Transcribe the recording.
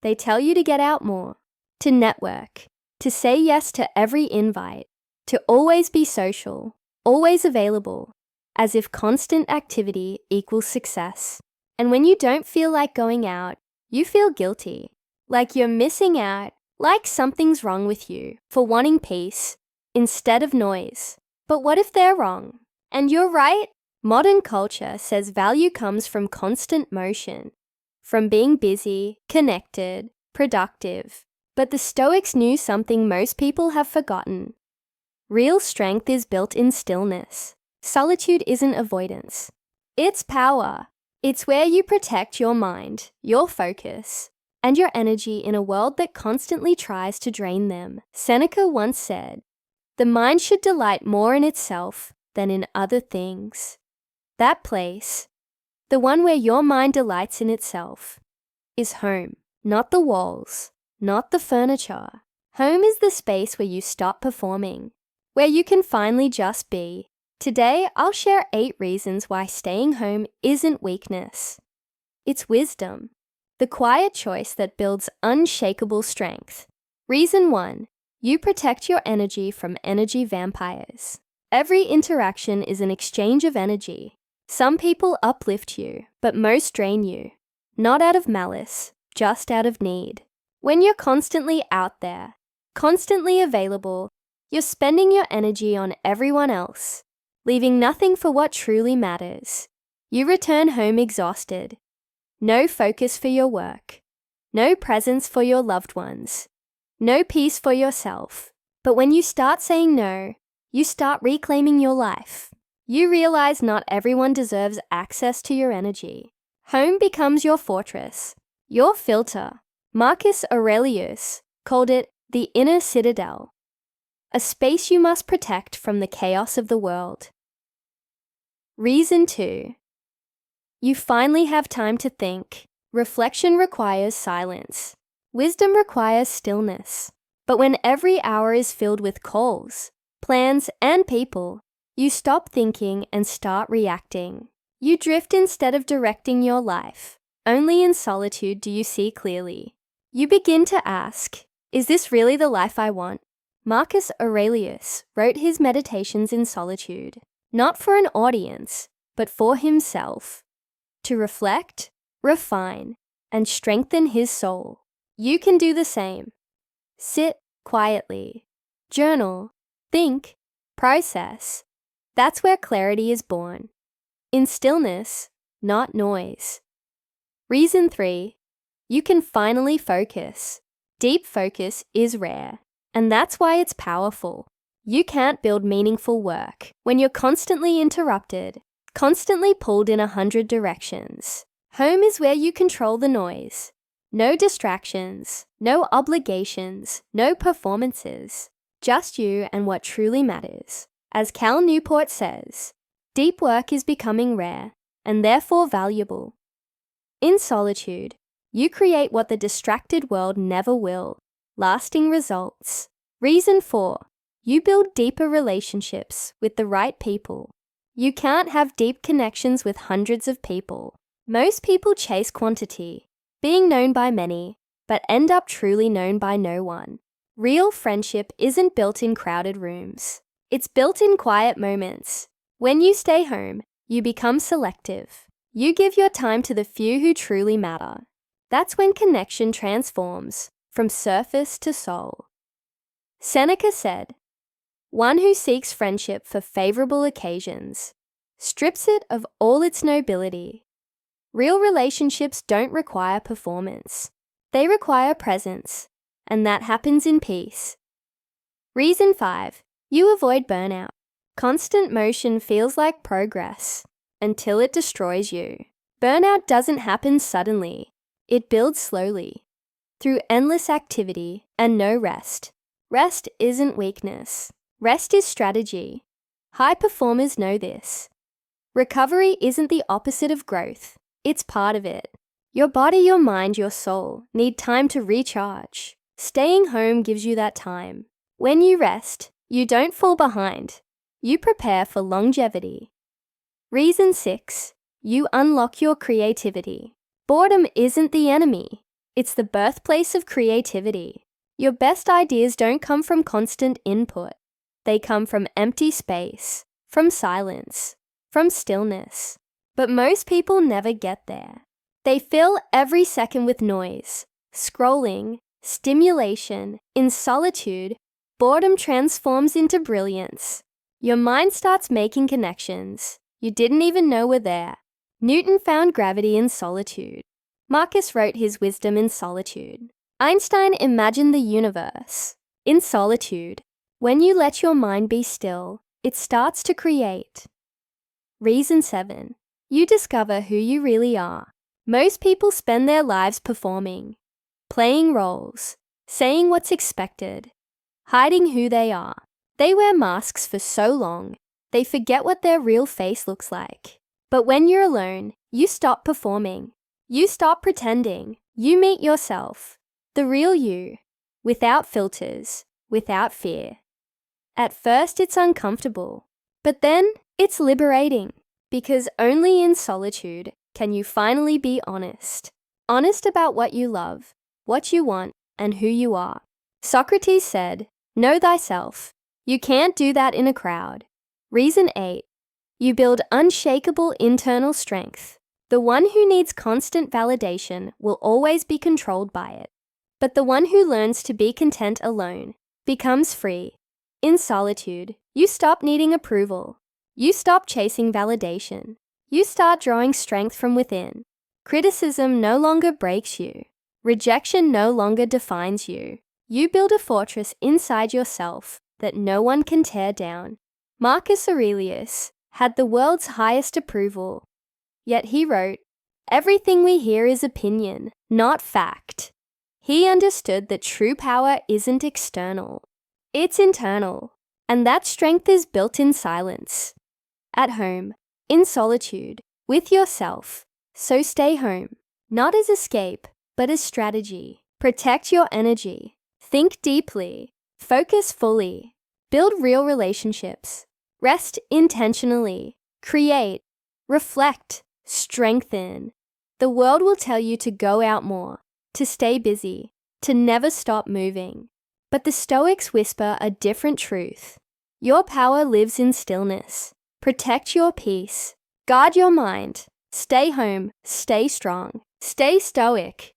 They tell you to get out more, to network, to say yes to every invite, to always be social, always available, as if constant activity equals success. And when you don't feel like going out, you feel guilty, like you're missing out, like something's wrong with you for wanting peace instead of noise. But what if they're wrong? And you're right. Modern culture says value comes from constant motion, from being busy, connected, productive. But the Stoics knew something most people have forgotten. Real strength is built in stillness. Solitude isn't avoidance. It's power. It's where you protect your mind, your focus, and your energy in a world that constantly tries to drain them. Seneca once said, "The mind should delight more in itself than in other things." That place, the one where your mind delights in itself, is home, not the walls, not the furniture. Home is the space where you stop performing, where you can finally just be. Today, I'll share 8 reasons why staying home isn't weakness. It's wisdom, the quiet choice that builds unshakable strength. Reason 1, you protect your energy from energy vampires. Every interaction is an exchange of energy. Some people uplift you, but most drain you. Not out of malice, just out of need. When you're constantly out there, constantly available, you're spending your energy on everyone else, leaving nothing for what truly matters. You return home exhausted. No focus for your work. No presence for your loved ones. No peace for yourself. But when you start saying no, you start reclaiming your life. You realize not everyone deserves access to your energy. Home becomes your fortress, your filter. Marcus Aurelius called it the inner citadel, a space you must protect from the chaos of the world. Reason 2, you finally have time to think. Reflection requires silence. Wisdom requires stillness. But when every hour is filled with calls, plans, and people, you stop thinking and start reacting. You drift instead of directing your life. Only in solitude do you see clearly. You begin to ask, is this really the life I want? Marcus Aurelius wrote his meditations in solitude, not for an audience, but for himself, to reflect, refine, and strengthen his soul. You can do the same. Sit quietly, journal, think, process. That's where clarity is born. In stillness, not noise. Reason 3, you can finally focus. Deep focus is rare, and that's why it's powerful. You can't build meaningful work when you're constantly interrupted, constantly pulled in 100 directions. Home is where you control the noise. No distractions, no obligations, no performances. Just you and what truly matters. As Cal Newport says, deep work is becoming rare and therefore valuable. In solitude, you create what the distracted world never will, lasting results. Reason 4, you build deeper relationships with the right people. You can't have deep connections with hundreds of people. Most people chase quantity, being known by many, but end up truly known by no one. Real friendship isn't built in crowded rooms. It's built in quiet moments. When you stay home, you become selective. You give your time to the few who truly matter. That's when connection transforms from surface to soul. Seneca said, "One who seeks friendship for favorable occasions strips it of all its nobility." Real relationships don't require performance. They require presence, and that happens in peace. Reason 5, you avoid burnout. Constant motion feels like progress until it destroys you. Burnout doesn't happen suddenly. It builds slowly, through endless activity and no rest. Rest isn't weakness. Rest is strategy. High performers know this. Recovery isn't the opposite of growth. It's part of it. Your body, your mind, your soul need time to recharge. Staying home gives you that time. When you rest, you don't fall behind. You prepare for longevity. Reason 6, you unlock your creativity. Boredom isn't the enemy. It's the birthplace of creativity. Your best ideas don't come from constant input. They come from empty space, from silence, from stillness. But most people never get there. They fill every second with noise, scrolling, stimulation. In solitude, boredom transforms into brilliance. Your mind starts making connections you didn't even know were there. Newton found gravity in solitude. Marcus wrote his wisdom in solitude. Einstein imagined the universe in solitude. When you let your mind be still, it starts to create. Reason 7. You discover who you really are. Most people spend their lives performing, playing roles, saying what's expected, hiding who they are. They wear masks for so long, they forget what their real face looks like. But when you're alone, you stop performing. You stop pretending. You meet yourself, the real you, without filters, without fear. At first, it's uncomfortable, but then it's liberating, because only in solitude can you finally be honest. Honest about what you love, what you want, and who you are. Socrates said, "Know thyself." You can't do that in a crowd. Reason 8. You build unshakable internal strength. The one who needs constant validation will always be controlled by it. But the one who learns to be content alone becomes free. In solitude, you stop needing approval. You stop chasing validation. You start drawing strength from within. Criticism no longer breaks you. Rejection no longer defines you. You build a fortress inside yourself that no one can tear down. Marcus Aurelius had the world's highest approval. Yet he wrote, "Everything we hear is opinion, not fact." He understood that true power isn't external. It's internal. And that strength is built in silence. At home, in solitude, with yourself. So stay home, not as escape, but as strategy. Protect your energy. Think deeply. Focus fully. Build real relationships. Rest intentionally. Create. Reflect. Strengthen. The world will tell you to go out more, to stay busy, to never stop moving. But the Stoics whisper a different truth. Your power lives in stillness. Protect your peace. Guard your mind. Stay home. Stay strong. Stay stoic.